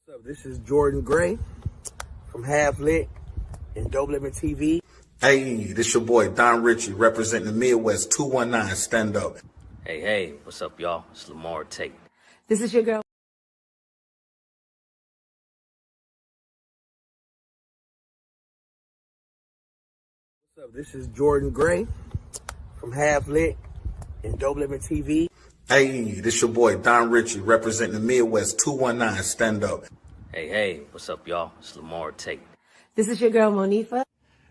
What's up? This is Jordan Gray from Half Lit and DopelivenTV. Hey, this your boy Don Ritchie representing the Midwest 219 Stand Up. Hey, what's up, y'all? It's Lamar Tate. This is your girl. What's up? This is Jordan Gray from Half Lit and DopelivenTV. Hey, this your boy Don Ritchie representing the Midwest 219 Stand Up. Hey, what's up, y'all? It's Lamar Tate. This is your girl, Monifa.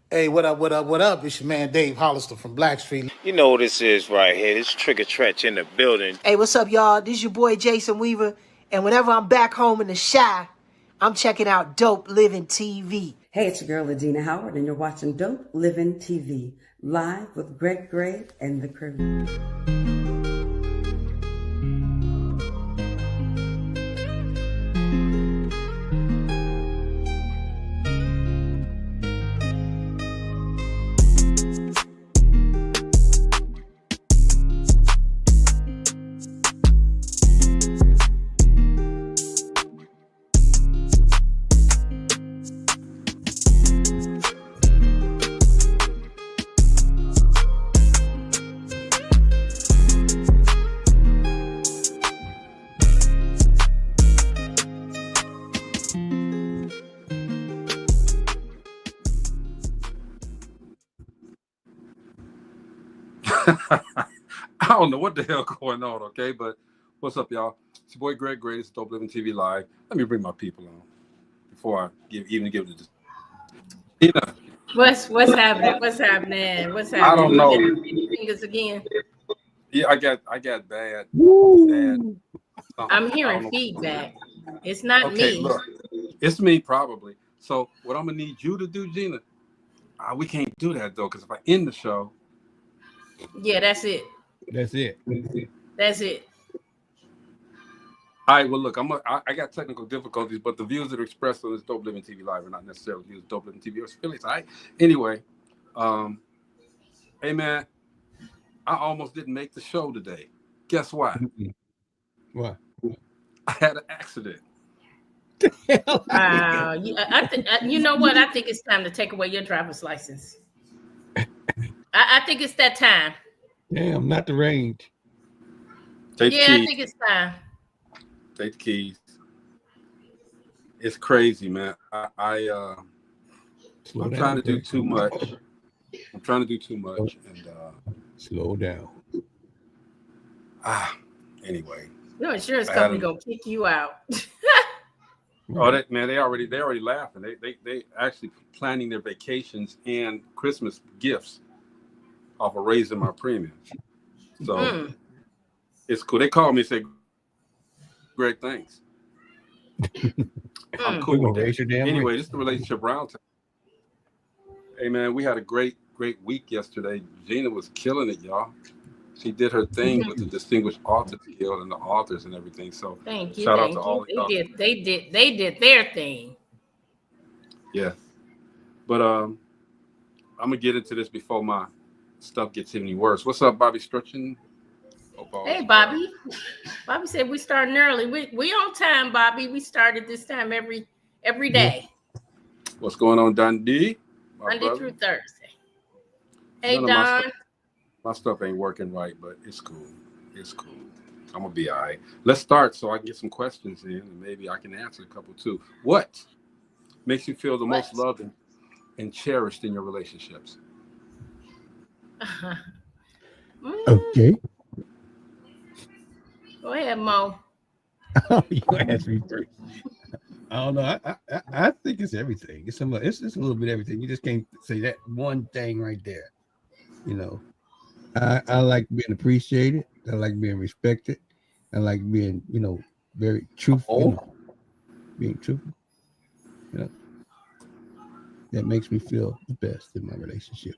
Hey, what up? It's your man Dave Hollister from Blackstreet. You know what this is right here. This Trigger Tretch in the building. Hey, what's up, y'all? This is your boy Jason Weaver. And whenever I'm back home in the Chi, I'm checking out Dope Living TV. Hey, it's your girl, Adina Howard, and you're watching Dope Living TV, live with Greg Gray and the crew. I don't know what the hell going on, okay? But what's up, y'all? It's your boy Greg Gray. It's Dope Living TV Live. Let me bring my people on before I give the. You know, What's happening? What's happening? I don't know. Fingers again. Yeah, I got bad. I'm hearing feedback. It's not okay, me. Look, it's me probably. So what I'm gonna need you to do, Gina? We can't do that though, because if I end the show. Yeah, that's it. That's it. All right, well, look, I got technical difficulties, but the views that are expressed on this Dope Living TV Live are not necessarily views of Dope Living TV or affiliates. All right. Anyway, hey man, I almost didn't make the show today. Guess why? What? I had an accident. Wow. You know what? I think it's time to take away your driver's license. I think it's that time. Damn, not the range. Take I think it's time. Take the keys. It's crazy, man. I'm trying to do too much. And slow down. Anyway. Your insurance company gonna kick you out. Oh, they already laughing. They actually planning their vacations and Christmas gifts off of raising my premium. So it's cool. They called me and said, "Great, thanks." I'm cool with that. Anyway, this is the relationship roundtable. Hey man, we had a great week yesterday. Gina was killing it, y'all. She did her thing with the Distinguished Authors Guild and the authors and everything. So thank you. Shout out to all y'all. They did their thing. Yeah. But I'm gonna get into this before my stuff gets any worse. What's up, Bobby Strutchen? Hey, Bobby. Bobby said we starting early. We on time, Bobby. We started this time every day. What's going on, Dundee? Monday through Thursday. Hey, Don. My stuff ain't working right, but it's cool. I'm gonna be all right. Let's start so I can get some questions in, and maybe I can answer a couple too. What makes you feel the most loved and cherished in your relationships? Okay. Go ahead, Mo. You ask me first. I don't know. I think it's everything. It's a little bit of everything. You just can't say that one thing right there. You know, I like being appreciated. I like being respected. I like being, very truthful. Being truthful. That makes me feel the best in my relationship.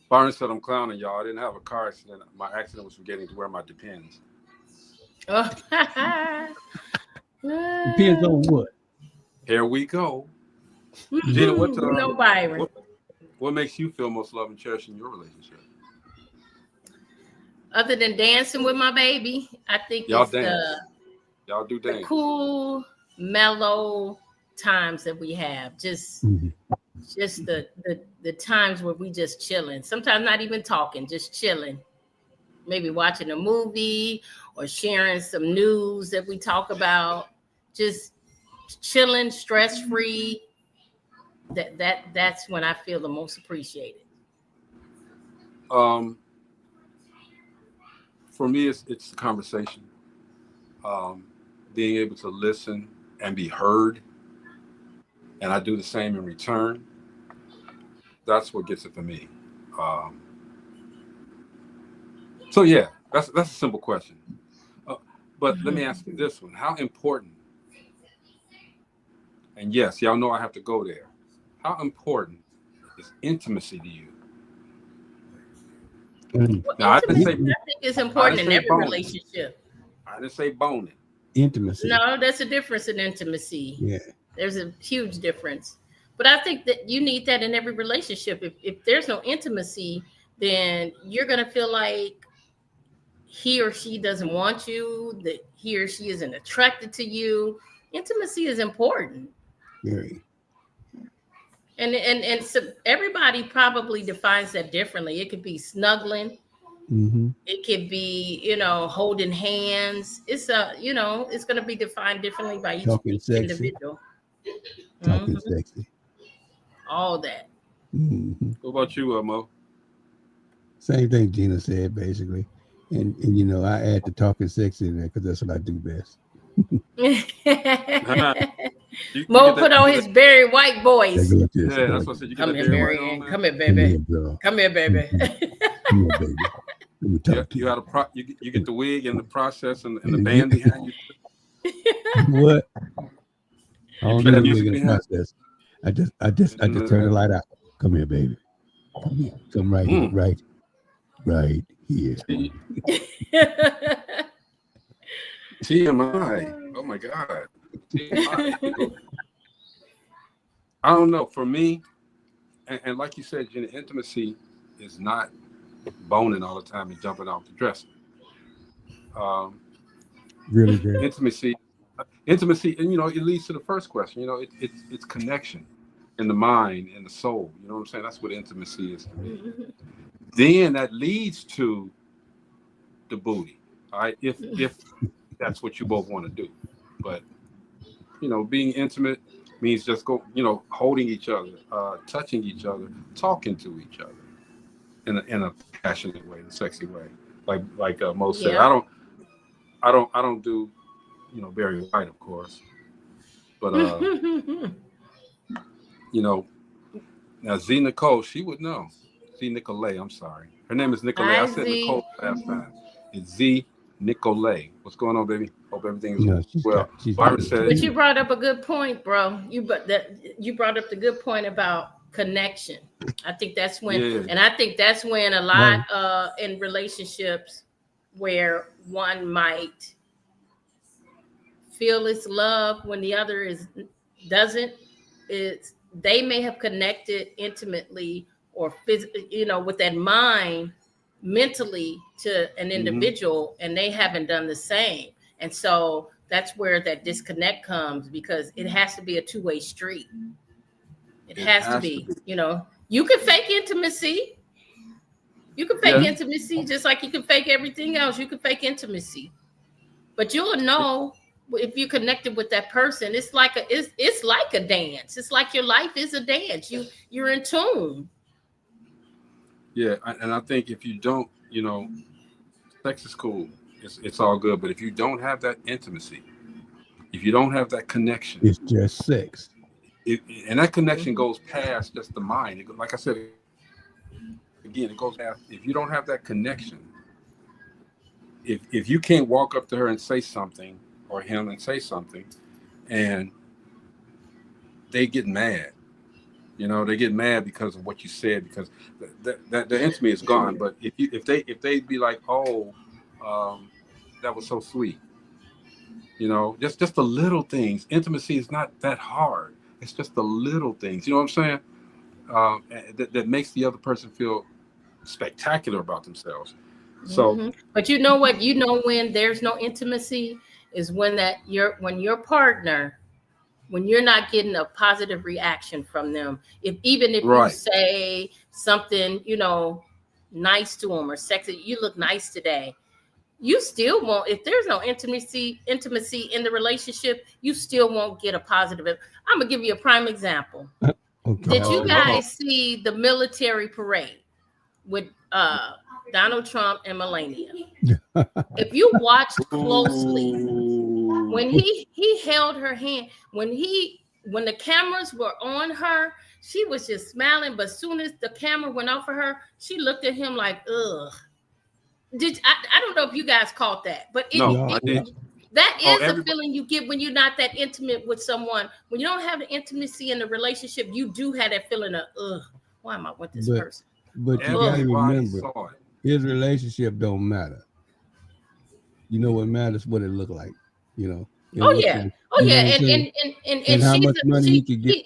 Byron said I'm clowning y'all. I didn't have a car accident. My accident was forgetting to wear my Depends. Depends on what? Here we go. Gina, Byron. What makes you feel most loved and cherished in your relationship? Other than dancing with my baby, I think Y'all it's dance. Y'all do the dance. cool, mellow times that we have. Just the times where we just chilling. Sometimes not even talking, just chilling. Maybe watching a movie or sharing some news that we talk about. Just chilling, stress free. That's when I feel the most appreciated. For me, it's the conversation. Being able to listen and be heard, and I do the same in return. That's what gets it for me. So yeah, that's a simple question. But let me ask you this one: how important? And yes, y'all know I have to go there. How important is intimacy to you? Now, I didn't say. I think it's important in every relationship. I didn't say boning. Intimacy. No, there's a difference in intimacy. Yeah. There's a huge difference. But I think that you need that in every relationship. If there's no intimacy, then you're going to feel like he or she doesn't want you, that he or she isn't attracted to you. Intimacy is important. Very. And so everybody probably defines that differently. It could be snuggling. Mm-hmm. It could be, holding hands. It's it's going to be defined differently by each individual. Talking sexy. All that. Mm-hmm. What about you, Mo? Same thing Gina said, basically. And I add the talking sexy in there because that's what I do best. Mo put on his Barry White voice. Yeah, that's what I said. You Come get here, that Barry. White on, Come here, baby. Come here, baby. Come here, baby. Let me talk to you. You get the wig and the process and the band behind you. What? I don't know the wig and the process. I just turn the light out. Come here, baby. Come here. Come right here. Right here. TMI. Oh my God. TMI. I don't know. For me, and like you said, Jenny, intimacy is not boning all the time and jumping off the dresser. Really good. Intimacy, and it leads to the first question. It's connection in the mind and the soul. You know what I'm saying? That's what intimacy is to me. Then that leads to the booty. All right, if that's what you both want to do, but being intimate means just holding each other, touching each other, talking to each other in a passionate way, in a sexy way. Like Mo said, Yeah. I don't do Barry White, of course, but now Z Nicole, she would know. Z Nicolay, I'm sorry, her name is Nicolay. I said Nicole last time. It's Z Nicolay. What's going on, baby? Hope everything is well. Byron said, but you brought up a good point, bro. You brought up the good point about connection. I think that's when, and I think that's when a lot in relationships where one might feel it's love when the other doesn't. They may have connected intimately or physically, with that mind mentally to an individual, and they haven't done the same. And so that's where that disconnect comes, because it has to be a two-way street. It has to be. You can fake intimacy. You can fake intimacy just like you can fake everything else. You can fake intimacy, but you'll know if you connected with that person. It's like a dance. It's like your life is a dance. You're in tune. Yeah, and I think if you don't, sex is cool. It's all good. But if you don't have that intimacy, if you don't have that connection, it's just sex. And that connection goes past just the mind. Like I said, again, it goes past. If you don't have that connection, if you can't walk up to her and say something, or him and say something, and they get mad. They get mad because of what you said, because the intimacy is gone. But if they be like, oh, that was so sweet, just the little things. Intimacy is not that hard. It's just the little things. You know what I'm saying? That makes the other person feel spectacular about themselves. So, but you know what? You know when there's no intimacy is when your partner, when you're not getting a positive reaction from them. Even if you say something, nice to them or sexy, you look nice today. You still won't, if there's no intimacy in the relationship, you still won't get a positive. I'm gonna give you a prime example. Did you guys see the military parade with Donald Trump and Melania? If you watched closely, when he held her hand, when the cameras were on her, she was just smiling. But as soon as the camera went off of her, she looked at him like, ugh. I don't know if you guys caught that, but I did. That is a feeling you get when you're not that intimate with someone. When you don't have the intimacy in the relationship, you do have that feeling of, ugh, why am I with this person? But you gotta remember, his relationship don't matter. You know what matters? What it look like. And how much money he could get.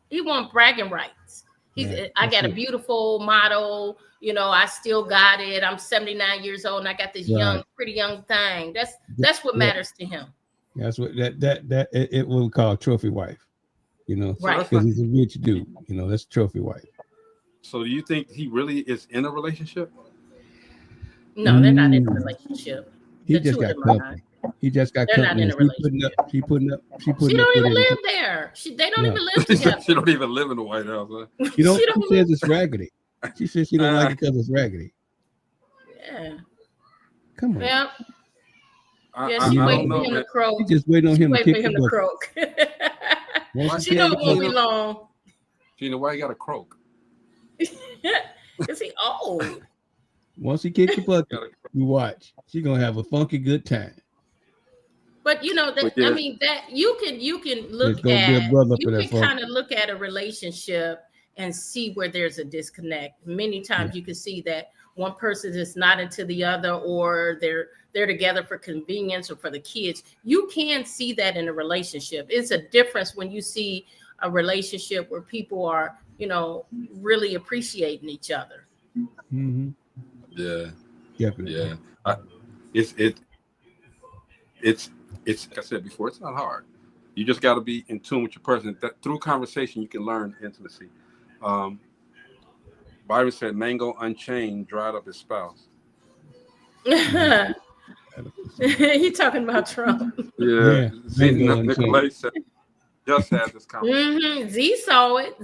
He want bragging rights. I got a beautiful model. I still got it. I'm 79 years old and I got this pretty young thing. That's what matters to him. That's what it will call trophy wife. Right? Because he's a rich dude. That's trophy wife. So do you think he really is in a relationship? No, they're not in a relationship. He just got company. He just got company. They're not in a relationship. She don't even live there. They don't even live together. She don't even live in the White House. Huh? She says it's raggedy. She says she don't like it because it's raggedy. Yeah. Come on. Yeah. She waiting for him to croak. She just waiting on him to kick him to croak. She know it won't be long. Gina, why you got to croak? Because he old. Once he kicks the bucket, you watch. She's gonna have a funky good time. But I mean that you can look at kind of look at a relationship and see where there's a disconnect. Many times you can see that one person is not into the other, or they're together for convenience or for the kids. You can see that in a relationship. It's a difference when you see a relationship where people are, really appreciating each other. Mm-hmm. Yeah, definitely. Yeah, it's like I said before, it's not hard. You just got to be in tune with your person. That through conversation, you can learn intimacy. Byron said, "Mango Unchained dried up his spouse." He talking about Trump. Yeah. Nicolay said, just had this conversation. Z saw it.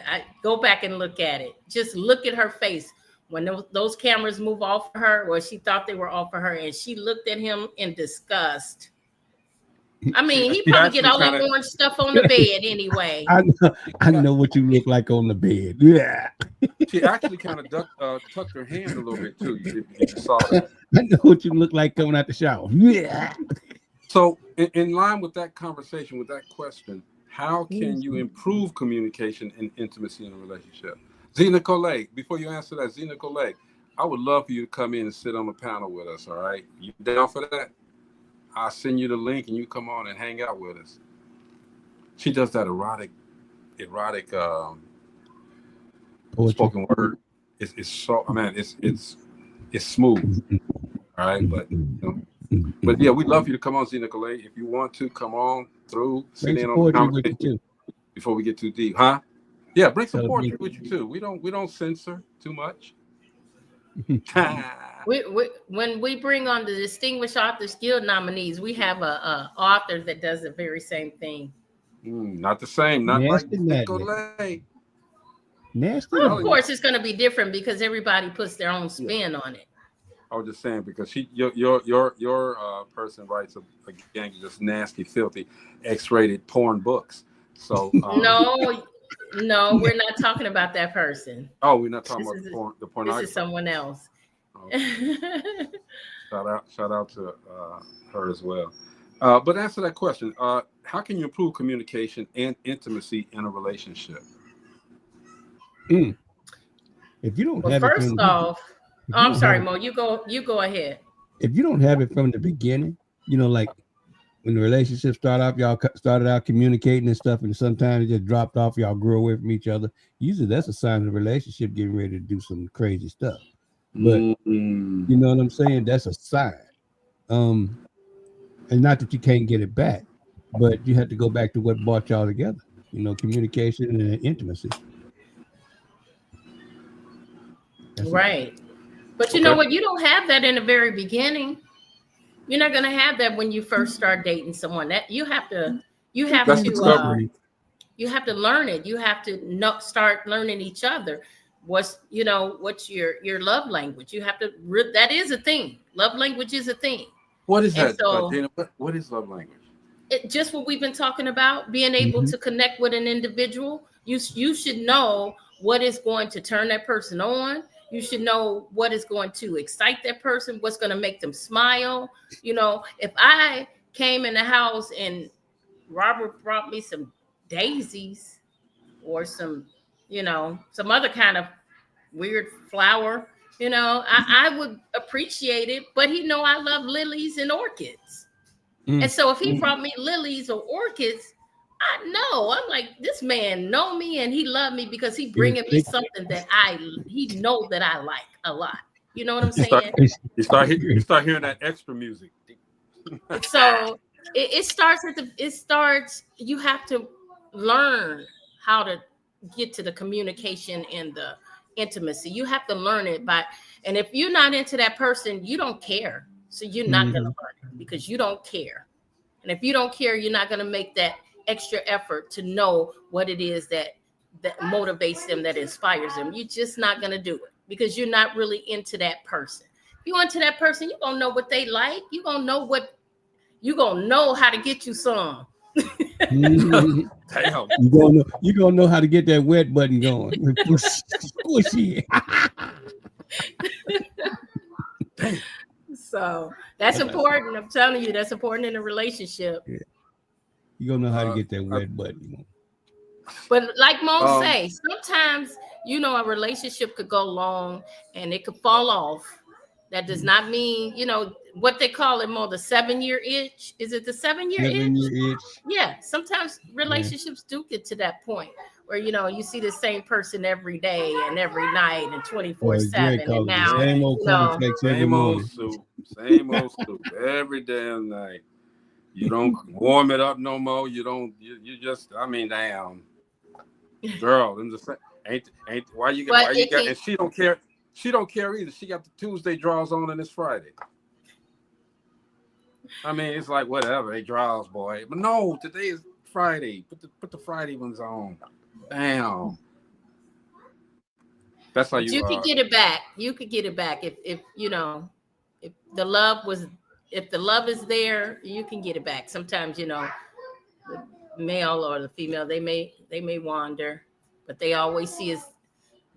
I go back and look at it. Just look at her face when those cameras move off of her, or she thought they were off of her, and she looked at him in disgust. I mean, he probably get all that orange stuff on the bed anyway. I know what you look like on the bed. Yeah. She actually kind of tucked her hand a little bit too. If you saw that. I know what you look like coming out the shower. Yeah. So, in line with that conversation, with that question, how can you improve communication and intimacy in a relationship? Zena Collet, before you answer that, Zena Collet, I would love for you to come in and sit on the panel with us. All right, you down for that? I'll send you the link and you come on and hang out with us. She does that erotic spoken word. It's so, man, it's smooth. All right, but yeah, we'd love for you to come on, Zena Collet. If you want to come on through, sit in on the conversation before we get too deep, huh? Yeah, bring some poetry with you too. We don't censor too much. When we bring on the Distinguished Authors Guild nominees, we have a author that does the very same thing. Not the same. Not nasty, like Nicolay. Nasty. Well, of course, it's going to be different because everybody puts their own spin on it. I was just saying because your person writes a gang of just nasty, filthy, X-rated porn books. So no, we're not talking about that person. Oh, we're not talking about the pornography. This is someone else. Shout out to her as well. But answer that question. How can you improve communication and intimacy in a relationship? If you don't have first off, I'm sorry, Mo. You go ahead. If you don't have it from the beginning, like when the relationship y'all started out communicating and stuff, and sometimes it just dropped off. Y'all grew away from each other. Usually, that's a sign of the relationship getting ready to do some crazy stuff. But you know what I'm saying? That's a sign. And not that you can't get it back, but you have to go back to what brought y'all together. You know, communication and intimacy. Right. But you know what? You don't have that in the very beginning. You're not gonna have that when you first start dating someone. That you have to you have That's to discovery. you have to learn it. You have to start learning each other. What's your love language? You have to that is a thing. Love language is a thing. What is And that, so, Dana? What is love language? just what we've been talking about, being able to connect with an individual. You should know what is going to turn that person on. You should know what is going to excite that person, what's going to make them smile. You know, if I came in the house and Robert brought me some daisies or some other kind of weird flower, I would appreciate it, but he know I love lilies and orchids. And so if he brought me lilies or orchids, I know, I'm like, this man know me and he love me because he bringing me something that he know that I like a lot. You know what I'm saying? You start hearing that extra music. So it starts, you have to learn how to get to the communication and the intimacy. You have to learn it and if you're not into that person, you don't care. So you're not going to learn it because you don't care. And if you don't care, you're not going to make that extra effort to know what it is that motivates them, that inspires them. You're just not going to do it because you're not really into that person. If you're into that person, you're going to know what they like. You're going to know how to get you some. Damn. You're gonna know how to get that wet button going. Squishy. So that's important. I'm telling you, that's important in a relationship. Yeah. You're gonna know how to get that wet button. But like Mo say, sometimes a relationship could go long and it could fall off. That does not mean, what they call it, Mo, the 7-year itch. Is it the 7-year itch? 7-year itch. Yeah. Sometimes relationships do get to that point where, you see the same person every day and every night and 24/7. And now, same old same old soup every damn night. You don't warm it up no more. You don't. You just. I mean, damn, girl. I'm just saying. Ain't why you got? And she don't care. She don't care either. She got the Tuesday draws on and it's Friday. I mean, it's like whatever. They draws, boy. But no, today is Friday. Put the Friday ones on. Damn. That's how you could get it back. You could get it back if the love is there, you can get it back. Sometimes, the male or the female, they may wander, but they always see is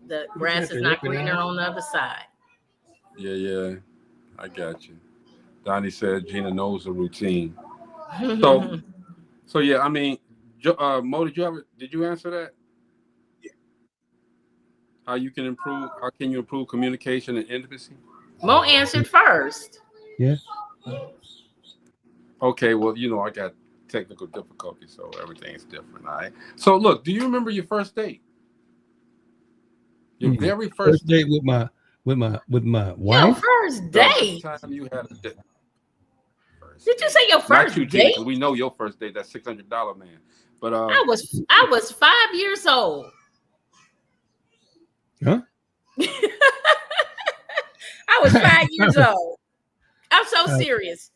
the grass is not greener on the other side. Yeah, I got you. Donnie said Gina knows the routine. So yeah, I mean, Mo, did you answer that? Yeah. How can you improve communication and intimacy? Mo answered first. Yeah. Okay, well, I got technical difficulties, so everything's different. All right. So look, do you remember your first date? Your very first date with my wife. Your first date. The time you had a date. Did you say your first date? We know your first date. That $600 man. But I was 5 years old. Huh? I was 5 years old. I'm so serious.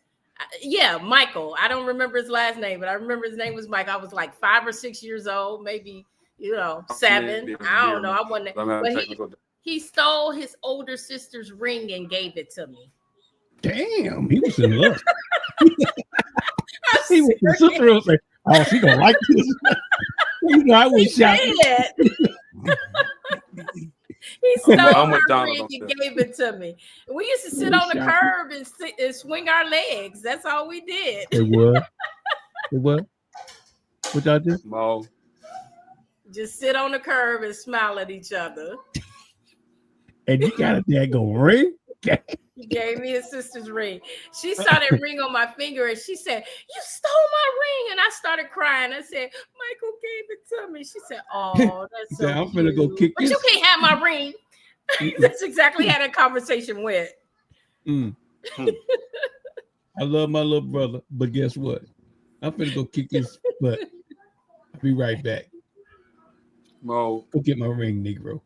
Yeah, Michael. I don't remember his last name, but I remember his name was Mike. I was like 5 or 6 years old, maybe 7. I don't know. I wasn't. But he stole his older sister's ring and gave it to me. Damn, he was in love. He was the sister was like, "Oh, she gonna like this." I was shocked. He stole my ring and gave it to me. We used to sit on the curb and swing our legs. That's all we did. It was. What y'all do? Mo. Just sit on the curb and smile at each other. And you got a daggone ring? He gave me his sister's ring. She saw that ring on my finger and she said, "You stole my ring." And I started crying. I said, "Michael gave it to me." She said, "Oh, that's so I'm gonna go kick But you can't have my ring." That's exactly how that conversation went. Mm. I love my little brother, but guess what? I'm finna go kick his butt. I'll be right back. Mo, go get my ring, Negro.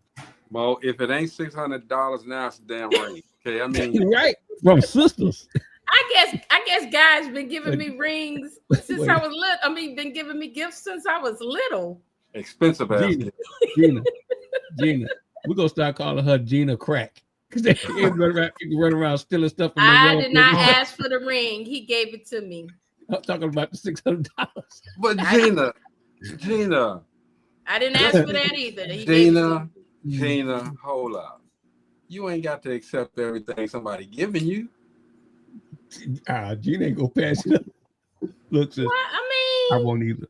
Mo, if it ain't $600 now, it's a damn ring. Okay, I mean, right from sisters. I guess guys been giving me rings since I was little. I mean, been giving me gifts since I was little. Expensive ass. Gina, we're gonna start calling her Gina Crack because they run around stealing stuff from I did not ask for the ring. He gave it to me. I'm talking about the $600. But Gina, I didn't ask for that either. Gina, hold up. You ain't got to accept everything somebody giving you. Gina ain't gonna pass it up. Look, sis, I mean, I won't either.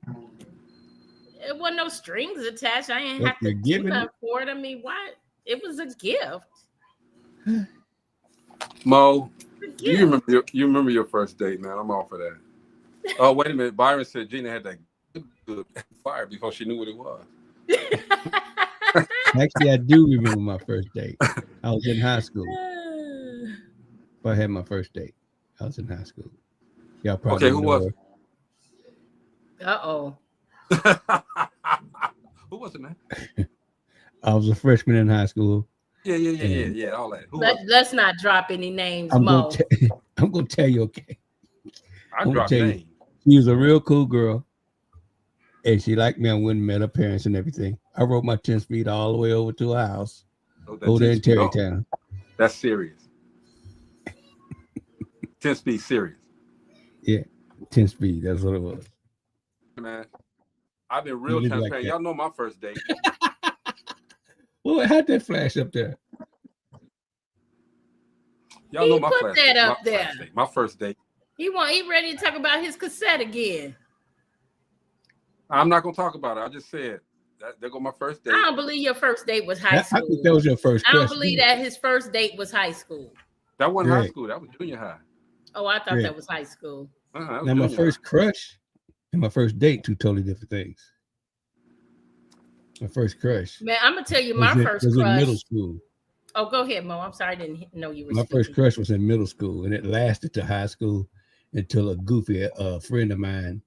It wasn't no strings attached. I ain't have to do nothing for it. I mean, why? It was a gift. Mo, you remember your first date, man? I'm all for that. Oh, wait a minute. Byron said Gina had that good fire before she knew what it was. Actually, I do remember my first date. I was in high school. I had my first date. I was in high school. Y'all probably okay. Who was it? Uh-oh. Who was it, man? I was a freshman in high school. Yeah. All that. Let's not drop any names, I'm Mo. Gonna tell you, okay. I dropped names. She was a real cool girl, and she liked me. I went and met her parents and everything. I rode my 10 speed all the way over to her house, over there in Terrytown. That's serious. 10 speed serious. Yeah, 10 speed. That's what it was. Man, I've been real transparent. Like y'all know my first date. Well, how'd that flash up there? Y'all know my put that up there. My first date. He ready to talk about his cassette again. I'm not gonna talk about it. I just said that there go my first date. I don't believe your first date was high school. I think that was your first. I don't believe that his first date was high school. That wasn't high school. That was junior high. Oh, I thought that was high school. Now my first crush and my first date, two totally different things. My first crush. Man, I'm gonna tell you, my first was crush in middle school. Oh, go ahead, Mo. I'm sorry, I didn't know you were. My first crush was in middle school, and it lasted to high school until a goofy friend of mine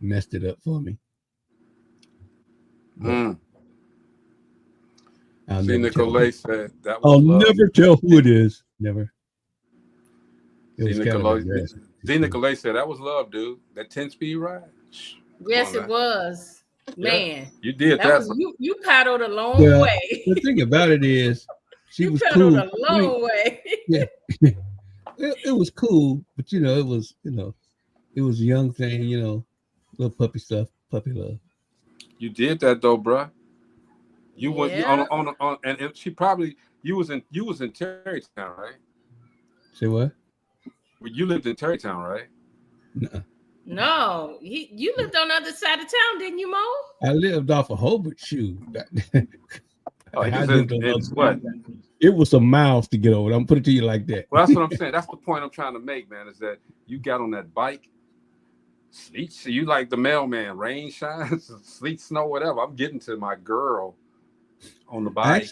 messed it up for me. See, Nicolay said that was I'll love. never tell who it is. Never. Nicolay said that was love, dude. That 10 speed ride. Yes, it was. Man, yeah, you did that. You paddled a long way. The thing about it is, she was paddled cool. a long way. Yeah, it was cool, but it was it was a young thing, little puppy stuff, puppy love. You did that though, bruh. You went on, and she probably you was in Terrytown, right? Say what? Well, you lived in Terrytown, right? No, you lived on the other side of town, didn't you, Mo? I lived off of Hobart Shoe. What? It was some miles to get over. I'm put it to you like that. Well, that's what I'm saying. That's the point I'm trying to make, man. Is that you got on that bike, sleet. You like the mailman, rain, shine, sleet, snow, whatever. I'm getting to my girl on the bike.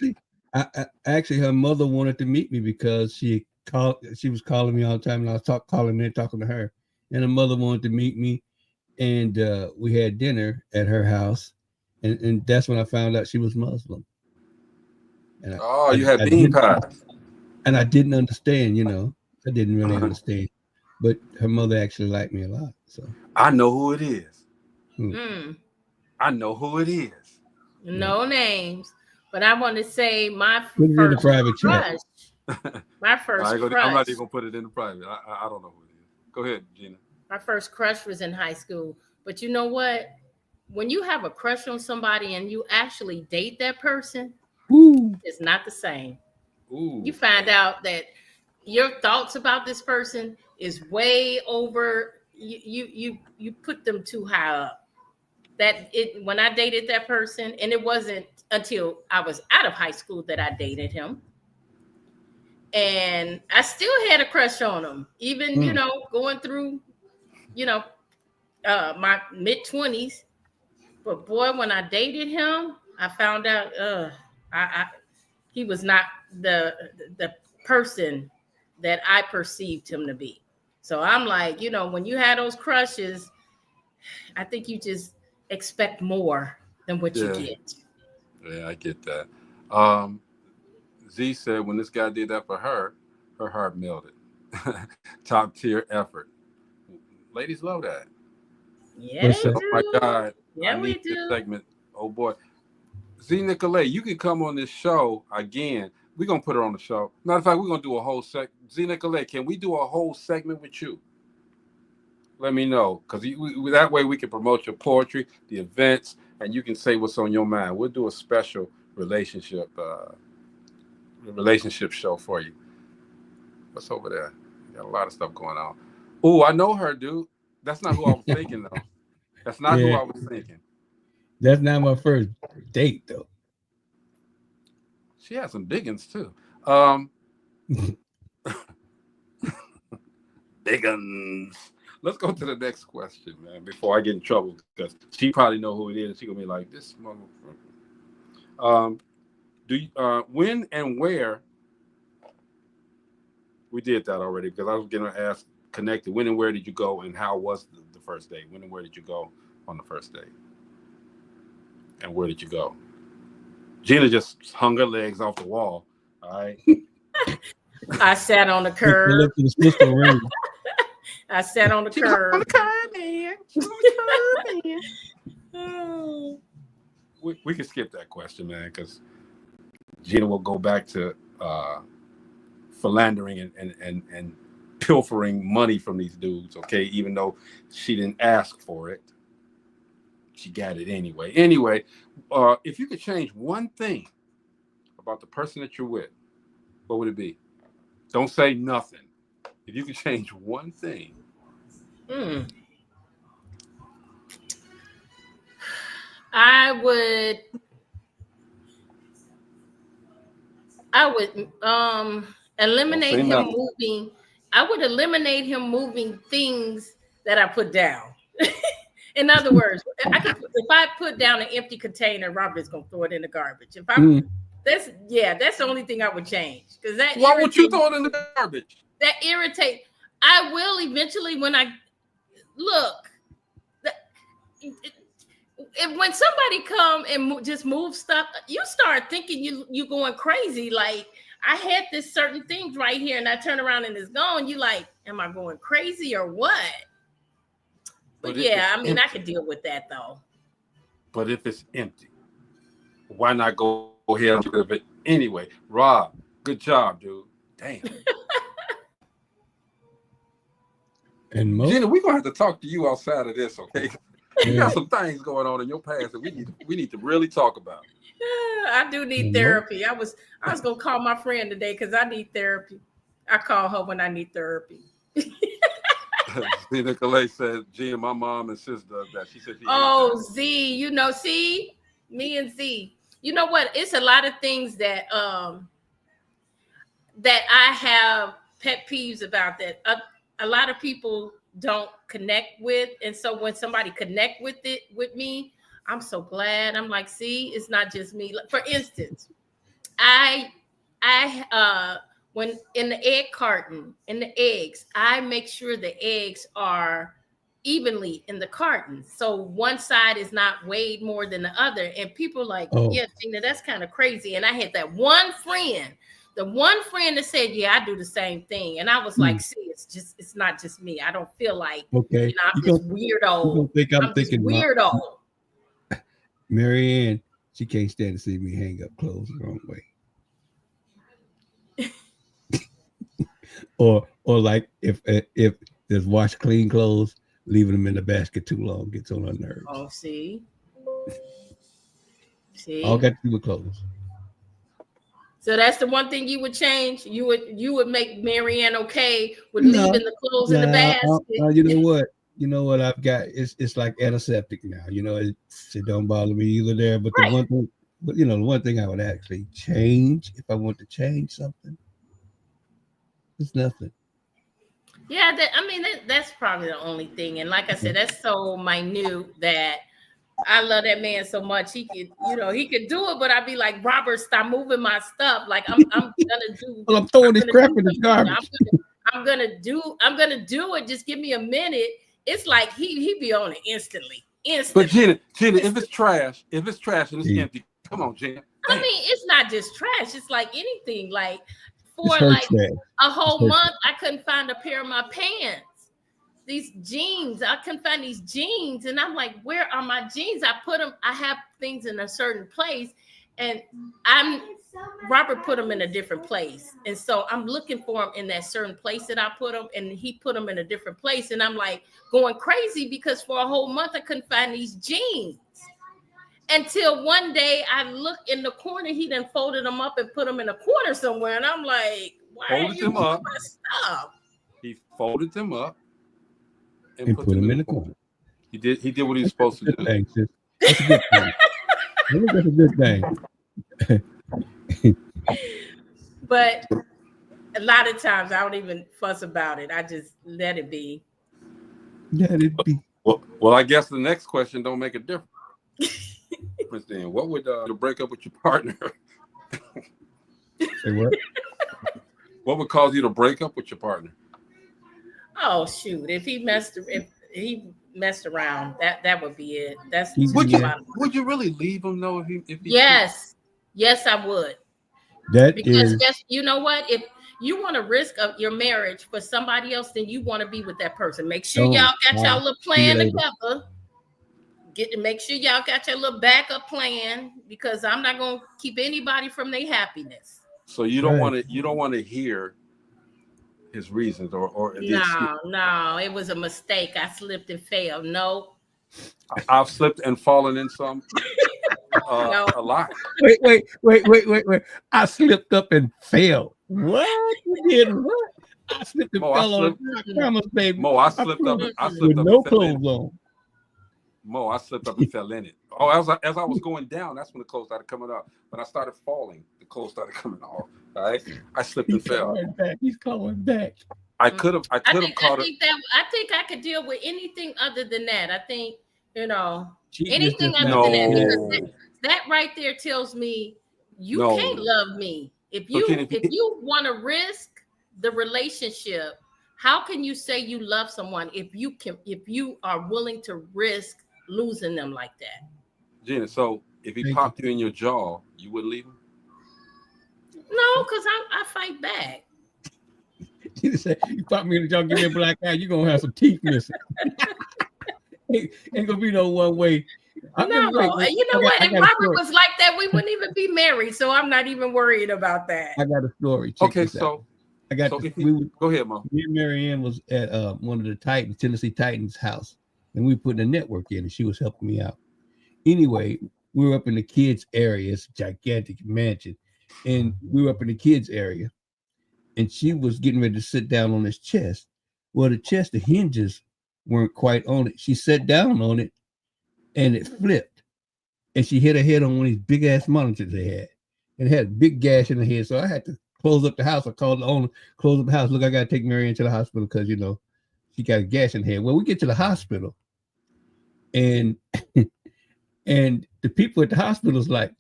Actually, her mother wanted to meet me because she was calling me all the time, and I was calling to her. And her mother wanted to meet me, and we had dinner at her house, and that's when I found out she was Muslim. And you had bean pies. And I didn't understand, I didn't really understand. But her mother actually liked me a lot. So I know who it is. I know who it is. No names, but I want to say my put it in the private crush. My first crush. I'm not even gonna put it in the private. I don't know who it is. Go ahead, Gina. My first crush was in high school. But you know what? When you have a crush on somebody and you actually date that person, it's not the same. You find out that your thoughts about this person is way over. You put them too high up. When I dated that person, and it wasn't until I was out of high school that I dated him. And I still had a crush on him, even, going through, my mid-20s. But boy, when I dated him, I found out he was not the person that I perceived him to be. So I'm like, you know, when you had those crushes, I think you just expect more than what you get. Yeah, I get that. Z said when this guy did that for her heart melted. Top tier effort. Ladies love that. Yeah, they do. Oh my God. Yeah, I we need this do. segment. Oh boy. Z Nicolay, you can come on this show again. We're gonna put her on the show. Matter of fact, we're gonna do a whole Z Nicolay, can we do a whole segment with you? Let me know, because that way we can promote your poetry, the events, and you can say what's on your mind. We'll do a special relationship show for you. What's over there? Got a lot of stuff going on. Oh, I know her, dude. That's not who I was thinking, though. That's not who I was thinking. That's not my first date, though. She has some biggins, too. Biggins. Let's go to the next question, man, before I get in trouble, because she probably know who it is. She's going to be like, this motherfucker. When and where, we did that already, because I was going to ask, connected, when and where did you go, and how was the first date? When and where did you go on the first date? And where did you go? Gina just hung her legs off the wall. All right. I sat on the curb. I sat on the curb. On the curb, man. We can skip that question, man, because Gina will go back to philandering and pilfering money from these dudes, okay? Even though she didn't ask for it, she got it anyway. Anyway, if you could change one thing about the person that you're with, what would it be? Don't say nothing. If you could change one thing. I would eliminate him moving. I would eliminate him moving things that I put down. In other words, if I put down an empty container, Robert's gonna throw it in the garbage. That's the only thing I would change. Because that why would you throw it in the garbage? That irritates. I will eventually when I look. When somebody come and just move stuff, you start thinking you going crazy. Like I had this certain things right here, and I turn around and it's gone. You like, am I going crazy or what? But yeah, I mean, I could deal with that though. But if it's empty, why not go ahead and get rid of it anyway? Rob, good job, dude. Damn. And Gina, we're gonna have to talk to you outside of this, okay? You got some things going on in your past that we need to really talk about. I do need therapy. I was gonna call my friend today because I need therapy. I call her when I need therapy. Nicolay said, Gina, my mom and sister that she said. Z, you know, see me and Z. You know what? It's a lot of things that that I have pet peeves about that a lot of people don't connect with, and so when somebody connect with me, I'm so glad. I'm like, see, it's not just me. For instance, I when in the egg carton, in the eggs, I make sure the eggs are evenly in the carton. So one side is not weighed more than the other. And people are like, yeah, Gina, that's kind of crazy. And I had that one friend, the one friend that said, yeah, I do the same thing. And I was like, see, it's not just me. I don't feel like, I'm this weirdo. I'm thinking weirdo. Marianne, she can't stand to see me hang up clothes the wrong way. or like if there's wash clean clothes, leaving them in the basket too long gets on her nerves. Oh, see. All got to do with clothes. So that's the one thing you would change. You would make Marianne okay with leaving the clothes in the basket. You know what I've got? It's like antiseptic now. You know, it don't bother me either there. But the one thing I would actually change if I want to change something, it's nothing. Yeah, that's probably the only thing. And like I said, that's so minute that I love that man so much. He could, he could do it, but I'd be like, Robert, stop moving my stuff. Like I'm gonna do. Well, I'm throwing this crap in the garbage. I'm gonna do it. Just give me a minute. It's like he be on it instantly. But Gina, if it's trash and it's empty, come on, Gina. I mean, it's not just trash. It's like anything. Like for It's her like trash. a whole month, I couldn't find a pair of my pants. These jeans, I couldn't find these jeans, and I'm like, where are my jeans? I put them. I have things in a certain place, and Robert put them in a different place, and so I'm looking for them in that certain place that I put them, and he put them in a different place, and I'm like going crazy because for a whole month I couldn't find these jeans. Until one day I looked in the corner, he done folded them up and put them in a corner somewhere, and I'm like, why are you doing my stuff? He folded them up and put them in the corner. He did what he was supposed to do. Thanks, that's a good thing. I think that's a good thing. But a lot of times I don't even fuss about it. I just let it be. Let it be. Well, I guess the next question don't make a difference. Then what would to break up with your partner? Say what? What would cause you to break up with your partner? Oh shoot! If he messed around, that would be it. That's would you really leave him though? If he yes, I would. Because you know what? If you want to risk of your marriage for somebody else, then you want to be with that person. Make sure y'all got y'all little plan together. Make sure y'all got your little backup plan, because I'm not gonna keep anybody from their happiness. So you don't want to hear his reasons or no, it was a mistake. I slipped and fell. No, I've slipped and fallen in some a lot. Wait. I slipped up and fell. What? You did what? I slipped and fell on the promise, baby. Mo, I slipped up with no clothes on. Mo, I slipped up and fell in it. Oh, as I was going down, that's when the clothes started coming up. When I started falling, the clothes started coming off. All right, I slipped and fell. He's calling back. I could have caught it. I think I could deal with anything other than that. I think Cheating anything other than that, because that right there tells me you can't love me. If you want to risk the relationship, how can you say you love someone if you are willing to risk losing them like that? Gina, so if he popped you in your jaw, you wouldn't leave him? No, because I fight back. She said, you pop me in the jaw, give me a black eye, you're gonna have some teeth missing. Ain't gonna be no one way. You know what? If Robert was like that, we wouldn't even be married. So I'm not even worried about that. I got a story. Okay, so I got. go ahead, Mom. Me and Marianne was at one of the Tennessee Titans' house, and we put a network in, and she was helping me out. Anyway, we were up in the kids' area. It's a gigantic mansion, and we were up in the kids' area, and she was getting ready to sit down on this chest. Well, the hinges weren't quite on it. She sat down on it, and it flipped, and she hit her head on one of these big ass monitors they had, and it had a big gash in her head. So I had to close up the house. I called the owner, close up the house. Look, I gotta take Marianne to the hospital because she got a gash in her head. Well, we get to the hospital, and the people at the hospital is like,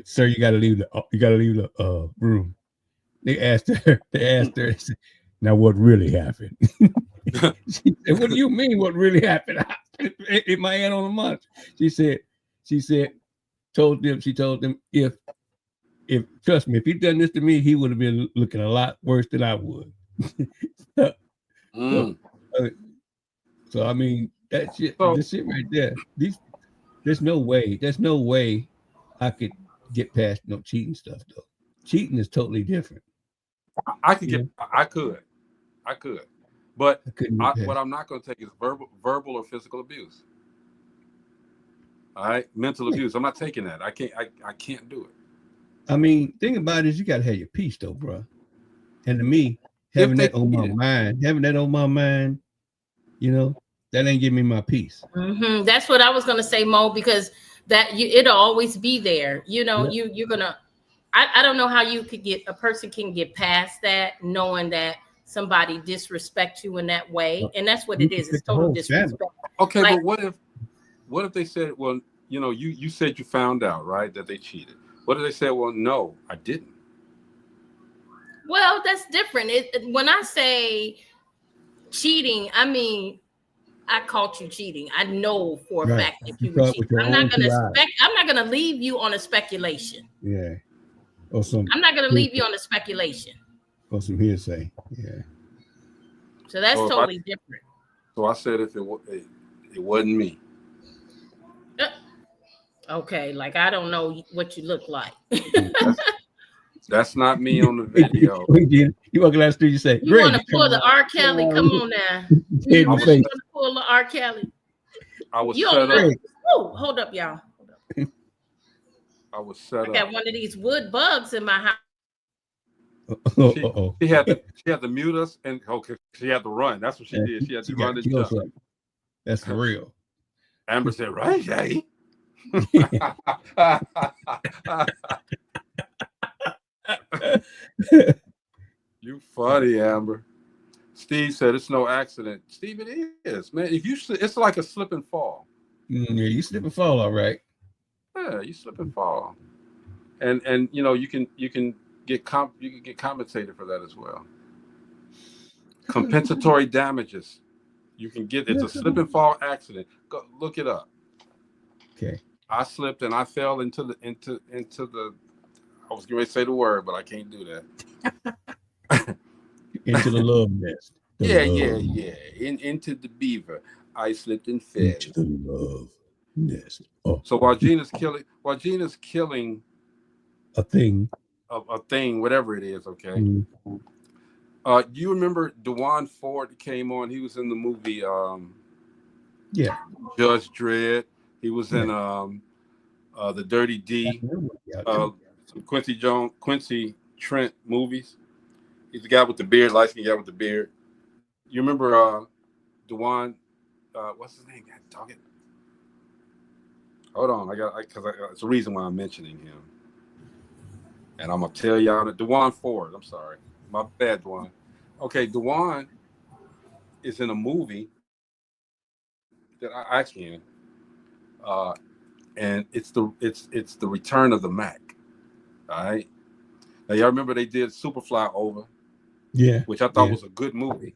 sir, you gotta leave the room. They asked her, they said, now what really happened? She said, what do you mean what really happened? I hit my hand on the monitor. She told them if trust me, if he'd done this to me, he would have been looking a lot worse than I would. So I mean, that shit, this shit right there. There's no way I could get past no cheating stuff though. Cheating is totally different. I could, but what I'm not going to take is verbal or physical abuse. All right, mental abuse. I'm not taking that. I can't do it. I mean, thing about it is you got to have your peace though, bro. And to me, having that on my mind, that ain't giving me my peace. Mm-hmm. That's what I was gonna say, Mo, because it'll always be there. You're gonna. I don't know how a person can get past that, knowing that somebody disrespects you in that way, and that's what it is. It's total disrespect. Okay, but what if they said, well, you know, you said you found out, right, that they cheated. What if they said, well, no, I didn't? Well, that's different. When I say cheating, I mean I caught you cheating. I know for a Right. fact that You you were saw it cheating. with your I'm not own gonna 2 eyes. I'm not gonna leave you on a speculation. Yeah. Or some. I'm not gonna leave you on a speculation. Or some hearsay. Yeah. So that's So totally different. So I said if it wasn't me. Okay, like I don't know what you look like. That's not me on the video. You walk down the street, you say, You want to pull the R. Kelly? Come on now. You really want to pull the R. Kelly? I was You set don't know. up. Oh, hold up, y'all. Hold up. I was set up. I got one of these wood bugs in my house. She had to mute us, and okay, she had to run. That's what she did. She had to run and jump. That's for real. Amber said, "Right, Jay." You funny, Amber. Steve said it's no accident. Steve, it is, man. If you, it's like a slip and fall. Yeah, you slip and fall, all right. Yeah, you slip and fall, and you know you can get compensated for that as well. Compensatory damages. You can get. It's a slip and fall accident. Go look it up. Okay. I slipped and I fell into the. I was going to say the word, but I can't do that. Into the love nest. Yeah. Into the beaver. I slipped and fell. Into the love nest. Oh. So while Gina's killing a thing, whatever it is, okay. Mm-hmm. You remember Dewan Ford came on? He was in the movie Judge Dredd. He was in the Dirty D, some Quincy Trent movies. He's the guy with the beard, light-skinned guy with the beard. You remember Dewan? What's his name? Dog it. Hold on, because it's the reason why I'm mentioning him. And I'm gonna tell y'all that Dewan Ford. I'm sorry, my bad, Dewan. Okay, Dewan is in a movie that I actually in, and it's the Return of the Mac. All right. Now y'all remember they did Superfly Over, which I thought was a good movie.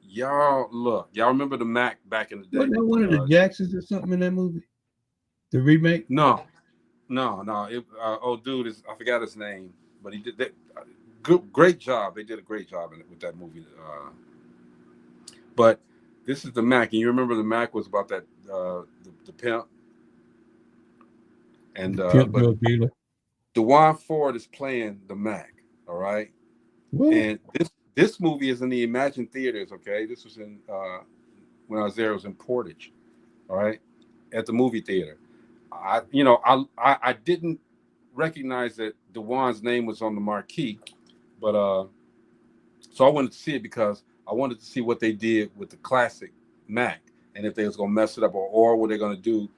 Y'all remember the Mac back in the day? Wasn't that one of the Jacksons or something in that movie? The remake? No. Old dude I forgot his name, but he did that. Great job. They did a great job with that movie. But this is the Mac, and you remember the Mac was about that the pimp, and Dewan Ford is playing the Mac. All right, and this movie is in the Imagine theaters. Okay, this was in when I was there. It was in Portage. All right, at the movie theater. I didn't recognize that Dewan's name was on the marquee, but so I wanted to see it because I wanted to see what they did with the classic Mac and if they was gonna mess it up or what they're gonna do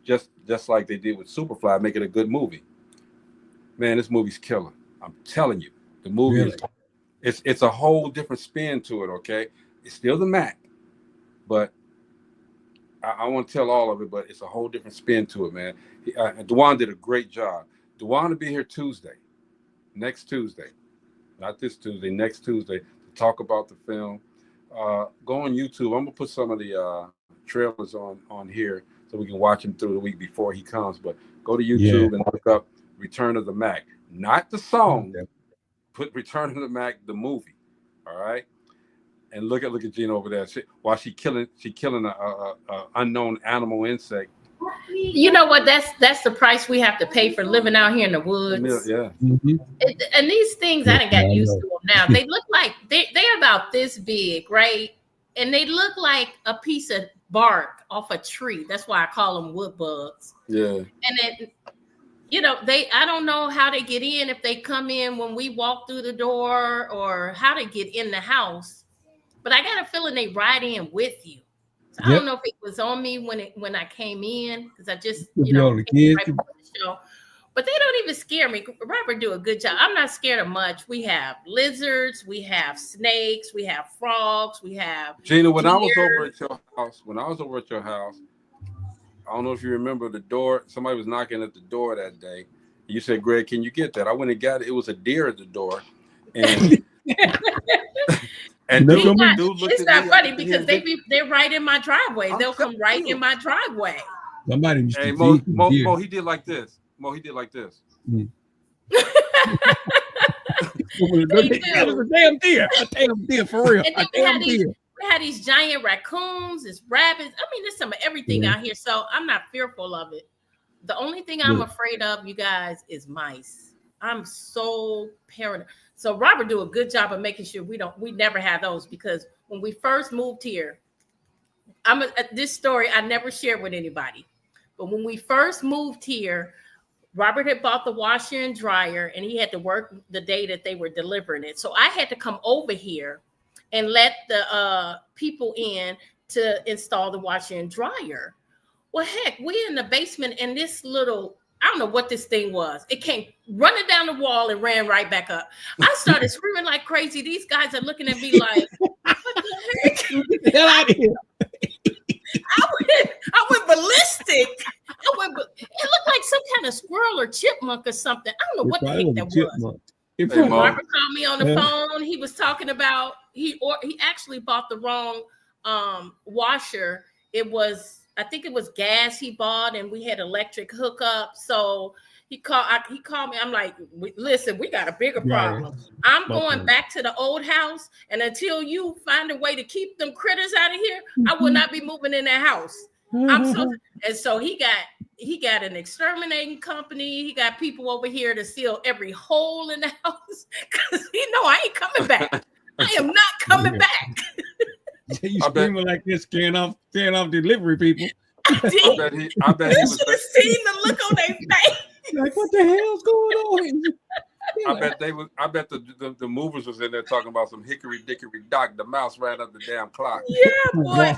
just like they did with Superfly, make it a good movie. Man, this movie's killer. I'm telling you, the movie it's a whole different spin to it. Okay, it's still the Mac, but I won't tell all of it, but it's a whole different spin to it, man. Dewan did a great job. Dewan will be here next Tuesday, not this Tuesday, next Tuesday, to talk about the film. Go on YouTube. I'm gonna put some of the trailers on here so we can watch him through the week before he comes. But go to YouTube and look up Return of the Mac, not the song. Put Return of the Mac, the movie. All right. And look at Gina over there. While she killing a unknown animal insect. You know what? That's the price we have to pay for living out here in the woods. Yeah. Mm-hmm. And these things, I done got used to them now. They look like they're about this big, right? And they look like a piece of bark off a tree. That's why I call them wood bugs. Yeah. And then, I don't know how they get in, if they come in when we walk through the door or how they get in the house. But I got a feeling they ride in with you. So I don't know if it was on me when I came in, because I just, came right before the show. But they don't even scare me. Robert do a good job. I'm not scared of much. We have lizards, we have snakes, we have frogs, we have Gina, when I was over at your house, I don't know if you remember the door. Somebody was knocking at the door that day. You said, Greg, can you get that? I went and got it. It was a deer at the door. And and dude looked it's at not me. funny because they're right in my driveway. They'll come right in my driveway. Somebody used Hey, to Mo, he did like this. He did like this. It was a damn deer for real. And then we had these giant raccoons, this rabbits. I mean, there's some of everything out here. So I'm not fearful of it. The only thing I'm afraid of, you guys, is mice. I'm so paranoid. So Robert do a good job of making sure we never have those, because when we first moved here, this story I never shared with anybody. But when we first moved here, Robert had bought the washer and dryer, and he had to work the day that they were delivering it. So I had to come over here and let the people in to install the washer and dryer. Well, heck, we in the basement, and this little, I don't know what this thing was. It came running down the wall and ran right back up. I started screaming like crazy. These guys are looking at me like, what the heck? Get the hell out of here. I went ballistic. It looked like some kind of squirrel or chipmunk or something. I don't know what the heck that was. Robert called me on the phone. He was talking about he actually bought the wrong washer. I think it was gas he bought, and we had electric hookup. So he called me. I'm like, listen, we got a bigger problem. I'm going back to the old house, and until you find a way to keep them critters out of here, I will not be moving in that house. So he got an exterminating company. He got people over here to seal every hole in the house, because he know I ain't coming back. I am not coming back. You screaming like this, scaring off delivery people. I bet he was seeing the look on their face. Like, what the hell's going on? I bet the movers was in there talking about some hickory dickory dock. The mouse ran up the damn clock. Yeah, boy.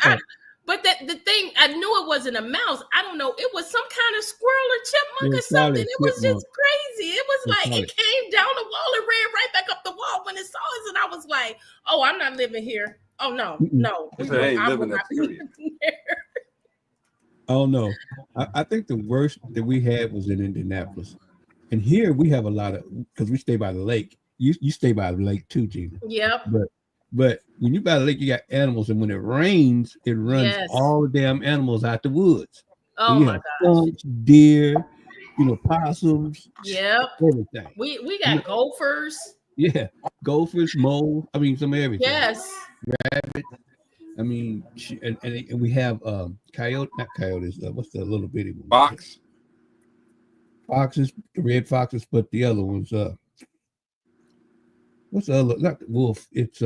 But the thing, I knew it wasn't a mouse. I don't know. It was some kind of squirrel or chipmunk or something. It was just crazy. It was like it came down the wall and ran right back up the wall when it saw us, and I was like, "Oh, I'm not living here. Oh no." I ain't living there. Oh no, I think the worst that we had was in Indianapolis, and here we have a lot of, because we stay by the lake. You stay by the lake too, Gina. Yep. But when you by the lake, you got animals, and when it rains, it runs all the damn animals out the woods. Oh my gosh! Deer, possums. Yep. Everything. We got gophers. Yeah, gophers, moles. I mean, some of everything. Yes. Rabbit. I mean, and we have coyote, not coyotes. What's the little bitty one? Foxes, red foxes, but the other ones. What's the other? Not the wolf. It's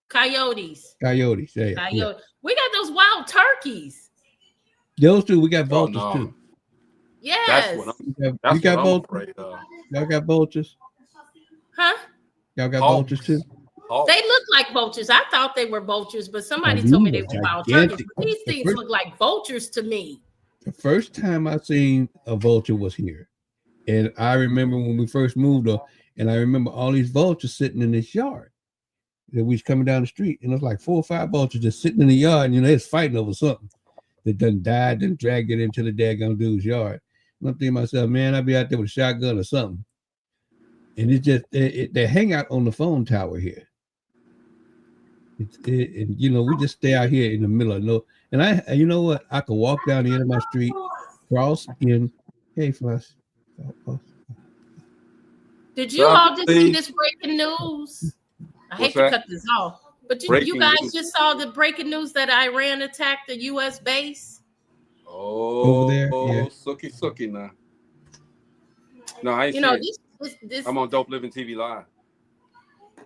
coyotes. Coyotes. Yeah. Coyote. We got those wild turkeys. Those two. We got vultures too. Yes. That's what I'm afraid of. Y'all got vultures? Huh? Y'all got vultures too? They look like vultures. I thought they were vultures, but somebody told me they were wild turkeys. But these things look like vultures to me. The first time I seen a vulture was here. And I remember when we first moved up, and I remember all these vultures sitting in this yard. That we was coming down the street, and it was like 4 or 5 vultures just sitting in the yard, and they was fighting over something. They done died, then dragged it into the daggone dude's yard. And I'm thinking to myself, man, I'd be out there with a shotgun or something. And it's just they hang out on the phone tower here. And we just stay out here in the middle of no. And you know what? I could walk down the end of my street, cross in. Hey, Floss. Did you all just see this breaking news? I hate to cut this off, but you guys just saw the breaking news that Iran attacked the U.S. base. Oh, over there, yeah. Suki now. No, I ain't. This. I'm on Dope Living TV Live.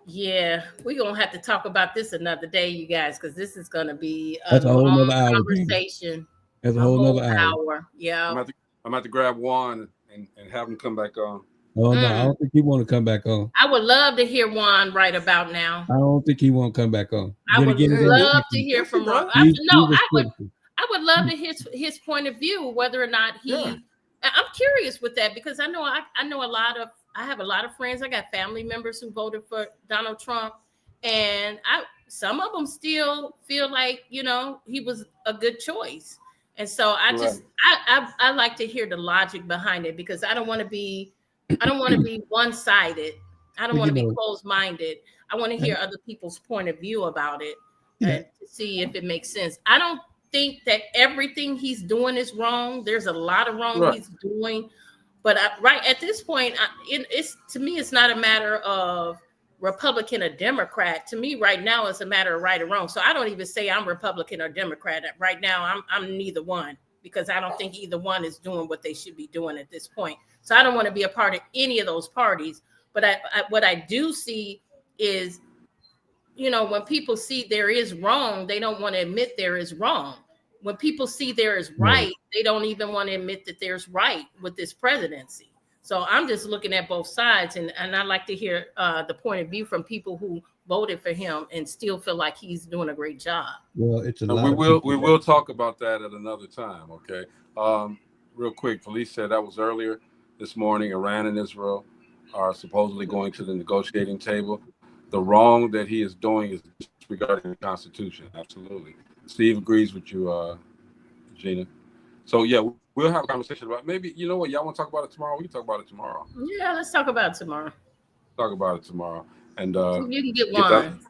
Yeah, we're gonna have to talk about this another day, you guys, because this is gonna be a whole nother hour conversation. That's a whole nother hour. Yeah. I'm about to grab Juan and have him come back on. Oh no, I don't think he want to come back on. I would love to hear Juan right about now. I don't think he won't come back on. I would love to hear from Juan. I would love to hear his point of view, whether or not he. Yeah. I'm curious with that, because I know I have a lot of friends. I got family members who voted for Donald Trump, and some of them still feel like he was a good choice. And so I just I like to hear the logic behind it, because I don't want to be one-sided. I don't want to be closed-minded. I want to hear other people's point of view about it and to see if it makes sense. I don't think that everything he's doing is wrong. There's a lot of wrong he's doing, but right at this point, it's to me, it's not a matter of Republican or Democrat. To me, right now, it's a matter of right or wrong. So I don't even say I'm Republican or Democrat. Right now, I'm neither one, because I don't think either one is doing what they should be doing at this point. So I don't want to be a part of any of those parties. But what I do see is, when people see there is wrong, they don't want to admit there is wrong. When people see there is right, they don't even want to admit that there's right with this presidency. So I'm just looking at both sides, and I like to hear the point of view from people who voted for him and still feel like he's doing a great job. Well, it's a lot. We will talk about that at another time. Okay. Real quick, Felice said that was earlier this morning. Iran and Israel are supposedly going to the negotiating table. The wrong that he is doing is disregarding the Constitution. Absolutely. Steve agrees with you, Gina. So yeah, we'll have a conversation about maybe, y'all want to talk about it tomorrow? We can talk about it tomorrow. Yeah, let's talk about it tomorrow. Talk about it tomorrow. And you can get one.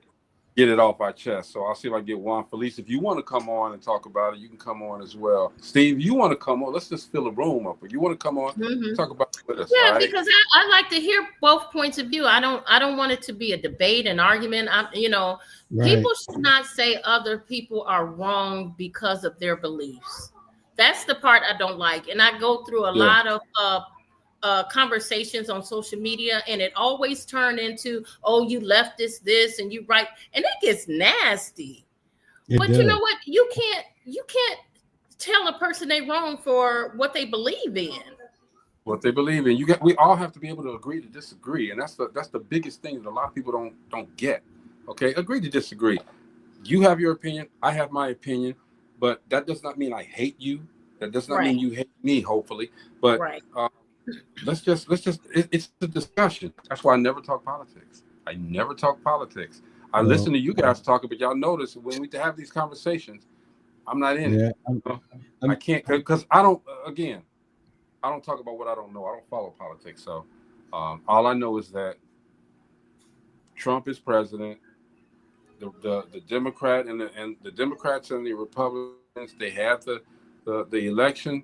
Get it off our chest. So I'll see if I can get Juan. Felice, if you want to come on and talk about it, you can come on as well. Steve, you want to come on? Let's just fill the room up. If you want to come on, talk about it with us. Yeah, right? Because I like to hear both points of view. I don't want it to be a debate, an argument. People should not say other people are wrong because of their beliefs. That's the part I don't like. And I go through a lot of conversations on social media, and it always turned into, oh, you left this and you right, and it gets nasty. But you know what, you can't tell a person they wrong for what they believe in. We all have to be able to agree to disagree, and that's the biggest thing that a lot of people don't get. Okay, agree to disagree. You have your opinion, I have my opinion, but that does not mean I hate you. That does not mean you hate me, hopefully. But let's just it's a discussion. That's why I never talk politics. I listen to you guys talking, but y'all notice when we have these conversations, I'm not in it. I can't, because I don't talk about what I don't know. I don't follow politics. So all I know is that Trump is president. The Democrat and the Democrats and the Republicans, they had the election.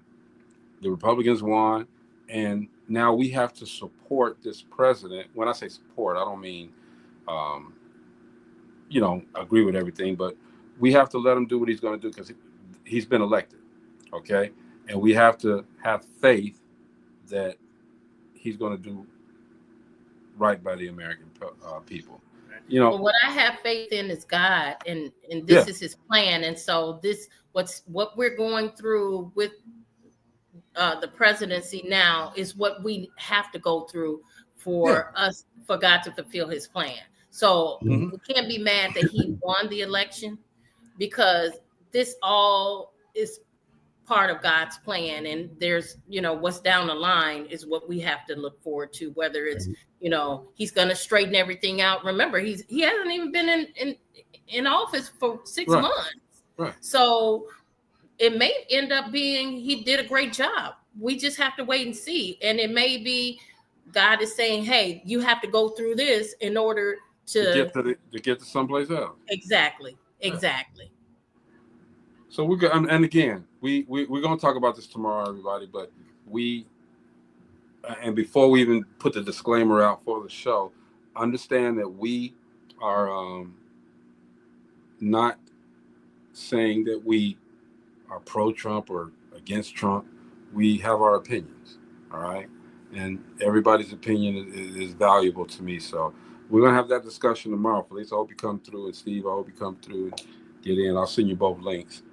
The Republicans won. And now we have to support this president. When I say support, I don't mean, agree with everything, but we have to let him do what he's going to do because he's been elected, okay? And we have to have faith that he's going to do right by the American people. Well, what I have faith in is God, and this is his plan. And so what we're going through with the presidency now is what we have to go through for God to fulfill his plan. So we can't be mad that he won the election, because this all is part of God's plan. And there's, what's down the line is what we have to look forward to, whether it's, he's going to straighten everything out. Remember, he hasn't even been in office for 6 months. Right. So it may end up being he did a great job. We just have to wait and see. And it may be God is saying, hey, you have to go through this in order to get to someplace else. Exactly. So we're going, and again, we're going to talk about this tomorrow, everybody. But and before we even put the disclaimer out for the show, understand that we are not saying that we are pro-Trump or against Trump. We have our opinions, all right? And everybody's opinion is valuable to me. So we're going to have that discussion tomorrow. Felice, I hope you come through. And Steve, I hope you come through and get in. I'll send you both links.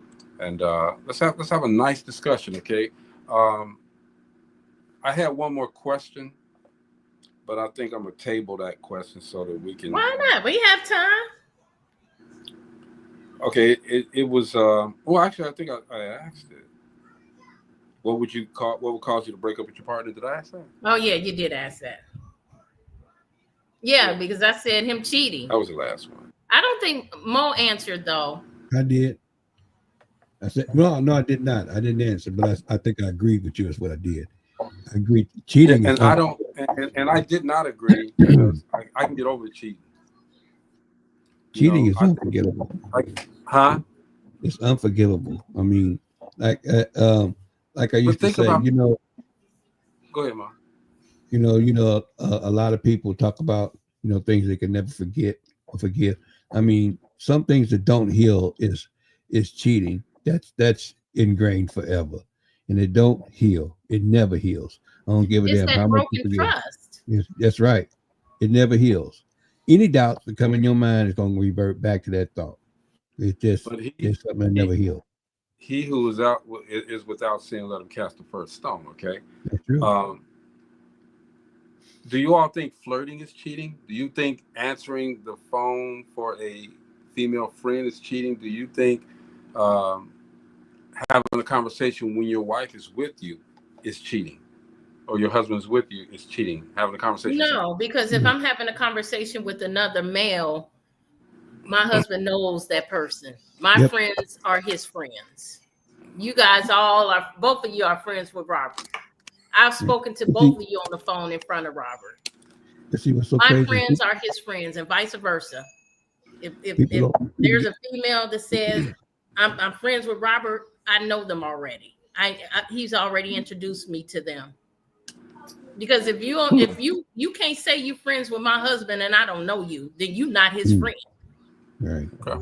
And let's have a nice discussion, okay? I had one more question, but I think I'm going to table that question so that we can... Why not? We have time. Okay, it was... well, actually, I think I asked it. What would cause you to break up with your partner? Did I ask that? Oh, yeah, you did ask that. Yeah, because I said him cheating. That was the last one. I don't think Mo answered, though. I did. I said, no, I did not. I didn't answer, but I think I agreed with you. Is what I did. I agreed. Cheating And is I don't, and I did not agree because I can get over cheating. cheating is unforgivable. Huh? It's unforgivable. I mean, like I used to say, Go ahead, Mom. A lot of people talk about things they can never forget or forgive. I mean, some things that don't heal is cheating. That's ingrained forever, and it don't heal. It never heals. I don't give a It's damn that how much you broken forgive. trust. Yes, that's right. It never heals. Any doubts that come in your mind is going to revert back to that thought. It's just it's something that never heals. He who is out is without sin. Let him cast the first stone. Okay. That's true. Do you all think flirting is cheating? Do you think answering the phone for a female friend is cheating? Do you think having a conversation when your wife is with you is cheating? Or your husband's with you is cheating? Having a conversation. No, because if I'm having a conversation with another male, my husband knows that person. My friends are his friends. You guys both of you are friends with Robert. I've spoken to both of you on the phone in front of Robert. See what's so My crazy? friends are his friends, and vice versa. If there's a female that says I'm friends with Robert, I know them already. He's already introduced me to them. Because if you can't say you friends with my husband and I don't know you, then you not his friend. Right. Okay.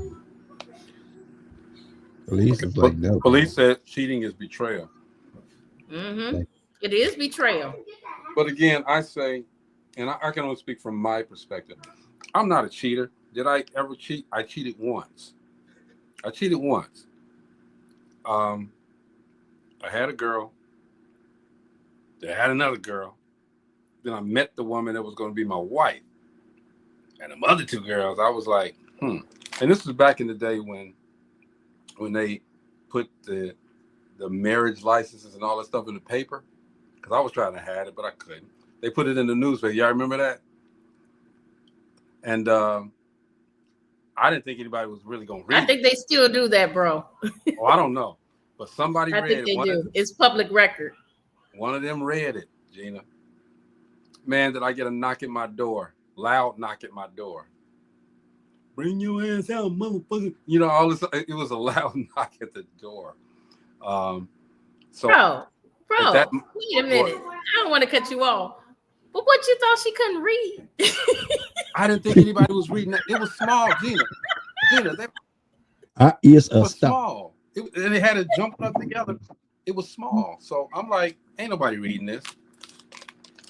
Police is like no. Police said cheating is betrayal. Mm-hmm. It is betrayal. But again, I say, and I can only speak from my perspective. I'm not a cheater. Did I ever cheat? I cheated once. I had a girl. That had another girl. Then I met the woman that was going to be my wife. And the other two girls, I was like, And this was back in the day when they put the marriage licenses and all that stuff in the paper. Because I was trying to hide it, but I couldn't. They put it in the newspaper. Y'all remember that? And I didn't think anybody was really going to read it. I think they still do that, bro. Oh, I don't know. But somebody read it. I think they do. It's public record. One of them read it, Gina. Man, did I get a knock at my door. Loud knock at my door. Bring your ass out, motherfucker. All this. It was a loud knock at the door. Bro, wait a minute. I don't want to cut you off. But what, you thought she couldn't read? I didn't think anybody was reading that. It was small, Gina. Our ears are small. And they had it jumped up together. It was small. So I'm like, ain't nobody reading this.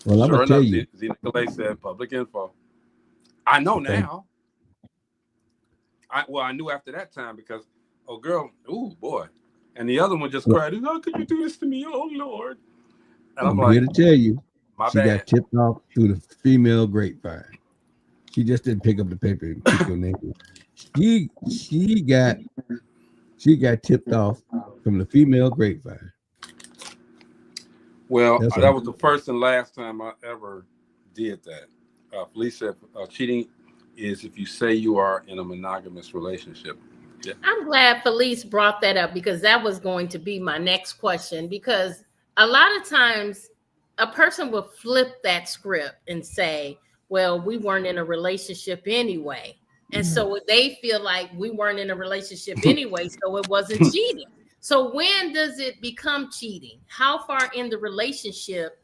Well, I'm going to tell you. Zena Calais said public info. I know now. I knew after that time because, boy. And the other one just cried, how could you do this to me? Oh, Lord. And I'm here to tell you, she bad. got tipped off through the female grapevine. She just didn't pick up the paper and pick your name. She got tipped off from the female grapevine. Well, that was the first and last time I ever did that. Police said cheating is if you say you are in a monogamous relationship. Yeah. I'm glad Felice brought that up because that was going to be my next question. Because a lot of times a person will flip that script and say, well, we weren't in a relationship anyway. And so they feel like we weren't in a relationship anyway, so it wasn't cheating. So when does it become cheating? How far in the relationship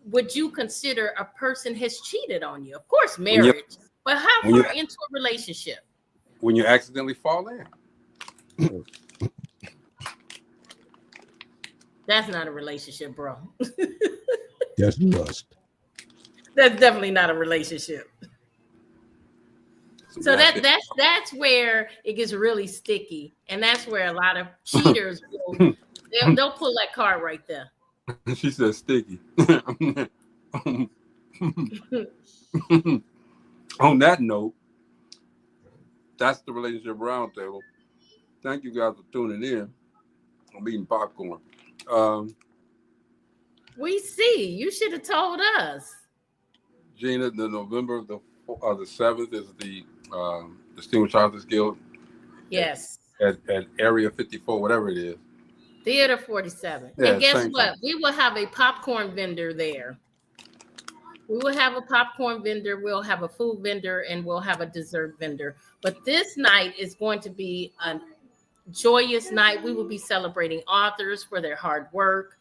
would you consider a person has cheated on you? Of course, marriage, but how far into a relationship? When you accidentally fall in. That's not a relationship, bro. That's lust. That's definitely not a relationship. So that's where it gets really sticky, and that's where a lot of cheaters they'll pull that card right there. She said sticky. On that note, that's the relationship roundtable. Thank you guys for tuning in. I'm eating popcorn. We see. You should have told us. Gina, the November the 7th is the Distinguished Authors Guild. Yes. at Area 54, whatever it is. Theater 47. Yeah, and guess same what? thing. We will have a popcorn vendor there. We will have a popcorn vendor, we'll have a food vendor, and we'll have a dessert vendor. But this night is going to be a joyous night. We will be celebrating authors for their hard work.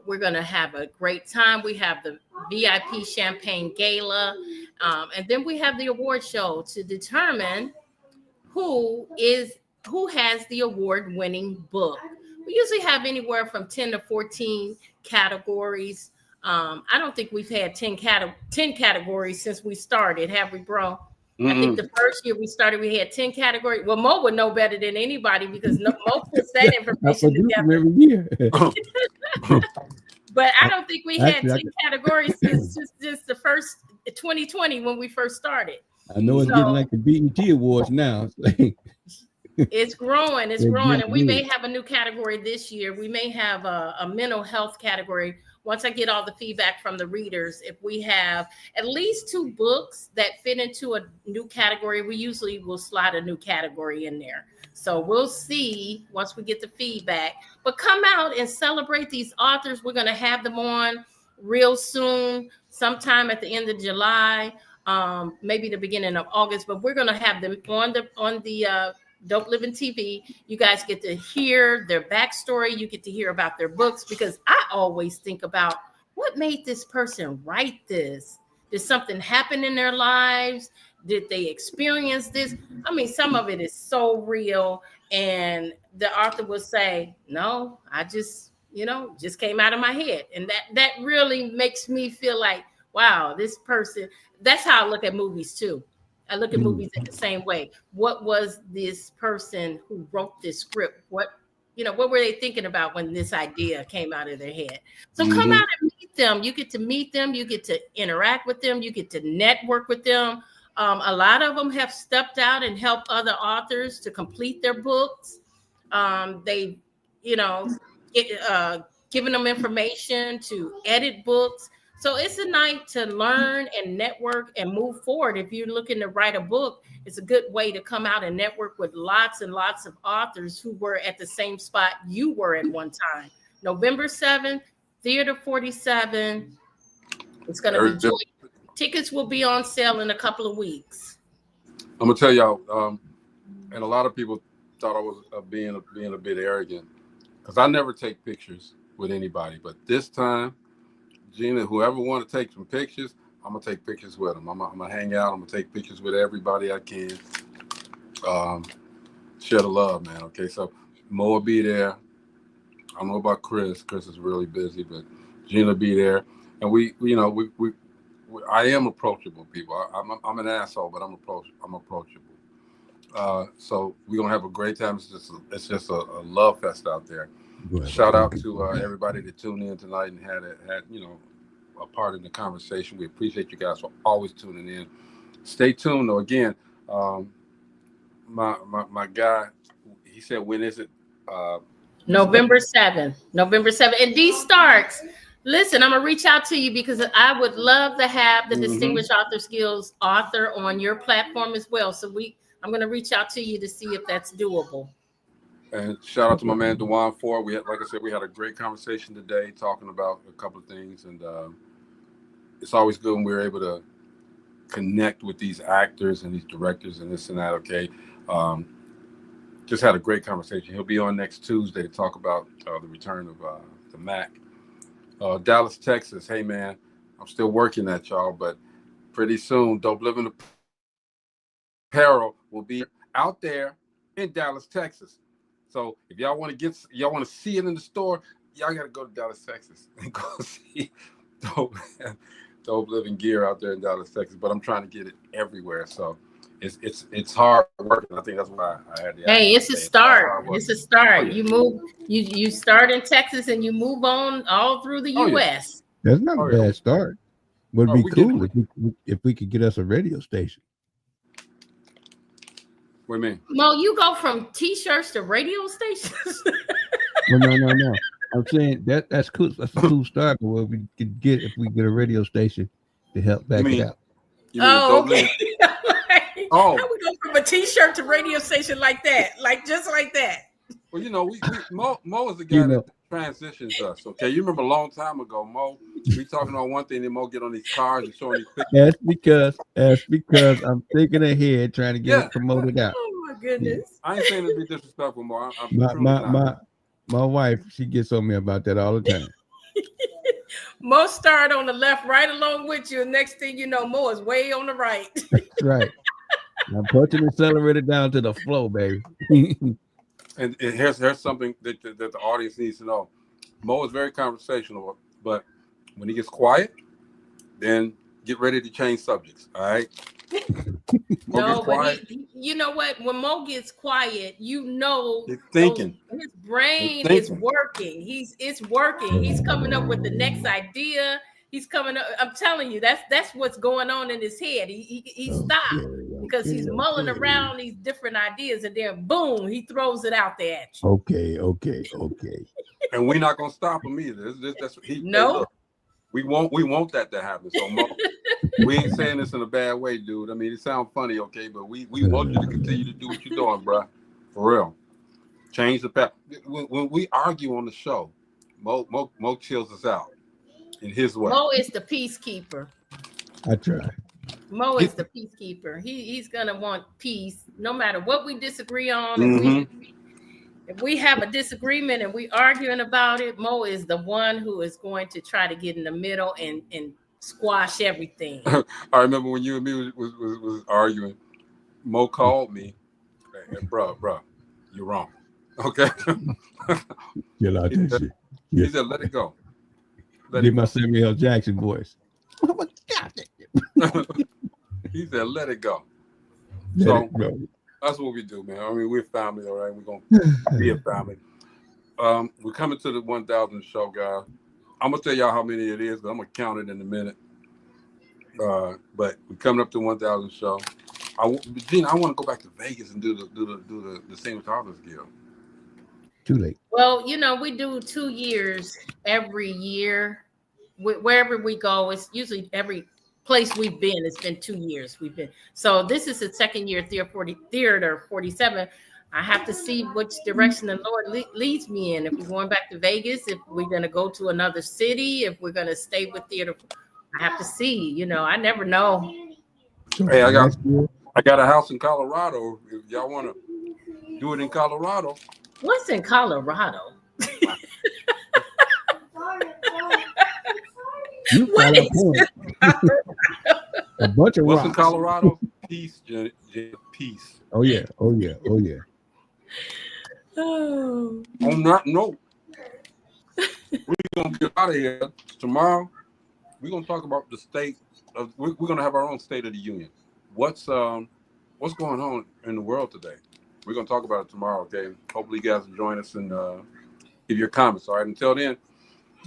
We're going to have a great time. We have the VIP Champagne Gala. And then we have the award show to determine who has the award-winning book. We usually have anywhere from 10 to 14 categories. I don't think we've had 10 categories since we started, have we, bro? I think the first year we started, we had 10 categories. Well, Mo would know better than anybody because Mo puts that information together. Every year. But I don't think we had Actually, 10 categories since just the first 2020 when we first started. I know it's getting like the BET Awards now. It's growing, and we may have a new category this year. We may have a mental health category. Once I get all the feedback from the readers, if we have at least 2 books that fit into a new category, we usually will slide a new category in there. So we'll see once we get the feedback. But come out and celebrate these authors. We're going to have them on real soon, sometime at the end of July, maybe the beginning of August. But we're going to have them on the Dope Living TV. You guys get to hear their backstory. You get to hear about their books, because I always think about what made this person write this. Did something happen in their lives? Did they experience this? I mean, some of it is so real. And the author will say, no, I just came out of my head. And that really makes me feel like, wow, this person, that's how I look at movies too. I look at movies in the same way. What was this person who wrote this script? What were they thinking about when this idea came out of their head? So come out and meet them. You get to meet them. You get to interact with them. You get to network with them. A lot of them have stepped out and helped other authors to complete their books. They, giving them information to edit books. So it's a night to learn and network and move forward. If you're looking to write a book, it's a good way to come out and network with lots and lots of authors who were at the same spot you were at one time. November 7th, Theater 47. It's going to be joy. Tickets will be on sale in a couple of weeks. I'm gonna tell y'all, and a lot of people thought I was being a bit arrogant, because I never take pictures with anybody. But this time, Gina, whoever want to take some pictures, I'm gonna take pictures with them. I'm gonna hang out. I'm gonna take pictures with everybody I can. Share the love, man. Okay, so Mo will be there. I don't know about Chris. Chris is really busy, but Gina will be there. And we I am approachable, people. I'm an asshole, but I'm approachable. So we're gonna have a great time. It's just a love fest out there. Shout out to everybody that tuned in tonight and had a part in the conversation. We appreciate you guys for always tuning in. Stay tuned though. Again, my guy, he said, when is it? November 7th. And these starts. Listen, I'm gonna reach out to you because I would love to have the Distinguished Author Skills author on your platform as well. So I'm gonna reach out to you to see if that's doable. And shout out to my man Dewan Ford. We had a great conversation today talking about a couple of things, and it's always good when we're able to connect with these actors and these directors and this and that. Okay, just had a great conversation. He'll be on next Tuesday to talk about the return of the Mac. Dallas, Texas. Hey man, I'm still working at y'all, but pretty soon, Dope Living Apparel will be out there in Dallas, Texas. So if y'all want to see it in the store, y'all got to go to Dallas, Texas and go see Dope Living Gear out there in Dallas, Texas. But I'm trying to get it everywhere. So it's hard work. And I think that's why I had the. Hey, it's a start. It's a start. Oh, yeah. You move. You start in Texas and you move on all through the U.S. Yeah. That's not a bad start. Would be cool if we could get us a radio station. What do you mean? Mo, you go from T-shirts to radio stations. No. I'm saying that's cool. That's a cool start. But what we could get if we get a radio station to help back it out. Oh, okay. Oh. How we go from a T-shirt to radio station like that? Like just like that. Well, you know, Mo is the guy that transitions us. Okay, you remember a long time ago, Mo, we talking on one thing, then Mo get on these cars and showing these pictures. That's because I'm thinking ahead, trying to get it promoted out. Oh my goodness. I ain't saying to be disrespectful, Mo. I'm truly not. My wife, she gets on me about that all the time. Mo started on the left, right along with you, and next thing you know, Mo is way on the right. That's right. I'm punching the accelerator down to the flow, baby. And here's something that the audience needs to know. Mo is very conversational, but when he gets quiet, then get ready to change subjects. All right. No, but you know what? When Mo gets quiet, you know, he's thinking. His brain is working. It's working. He's coming up with the next idea. He's coming up. I'm telling you, that's what's going on in his head. He stopped because he's mulling around these different ideas, and then boom, he throws it out there at you. Okay. And we're not gonna stop him either. That's what he. No. Hey, look, we want that to happen. So Mo, we ain't saying this in a bad way, dude. I mean, it sounds funny, okay, but we want you to continue to do what you're doing, bro. For real. Change the path. When we argue on the show, Mo chills us out in his way. Mo is the peacekeeper. I try. Mo is the peacekeeper. He's gonna want peace no matter what we disagree on. If we have a disagreement and we arguing about it, Mo is the one who is going to try to get in the middle and squash everything. I remember when you and me was arguing, Mo called me, and bro, you're wrong. Okay. He said, let it go. Did my Samuel L. Jackson voice. He said, let it go. Let it go. That's what we do, man. I mean, we're family, all right? We're going to be a family. We're coming to the 1,000 show, guys. I'm going to tell y'all how many it is, but I'm going to count it in a minute. But we're coming up to 1,000 show. Gina, I want to go back to Vegas and do the cinematographer's guild. Too late. Well, you know, we do 2 years every year. Wherever we go, it's usually every place we've been, it's been 2 years we've been. So this is the second year, Theater 47. I have to see which direction the Lord leads me in. If we're going back to Vegas, if we're going to go to another city, if we're going to stay with theater, I have to see. You know, I never know. Hey, I got a house in Colorado. If y'all want to do it in Colorado. What's in Colorado? What is a bunch of What's rocks. in Colorado? Peace, peace. Oh yeah. Oh. On that note, we're gonna get out of here tomorrow. We're gonna talk about the state of. We're gonna have our own State of the Union. What's going on in the world today? We're gonna talk about it tomorrow. Okay. Hopefully, you guys will join us and give your comments. All right. Until then,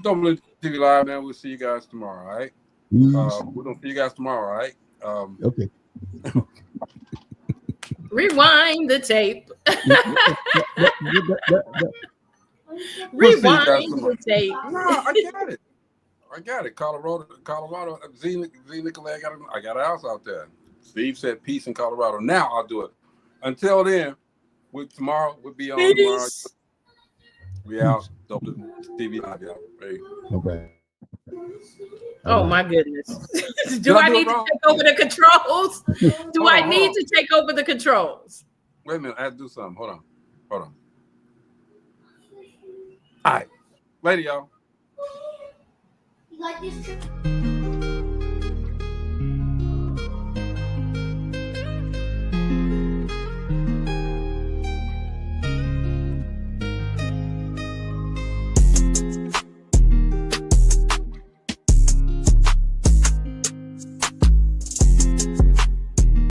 DopelivenTV Live, man. We'll see you guys tomorrow. All right. We're gonna see you guys tomorrow. All right. Okay. Rewind the tape. Rewind the tape. No, I got it. Colorado. Z Nicolay, I got a house out there. Steve said peace in Colorado. Now I'll do it. Until then, tomorrow we'll be on tomorrow. We out. DopelivenTV Live, y'all. Hey. Okay. Oh my goodness. Do I need to take over the controls? Do I need to take over the controls? Wait a minute, I have to do something. Hold on. All right. Later, y'all. You like this?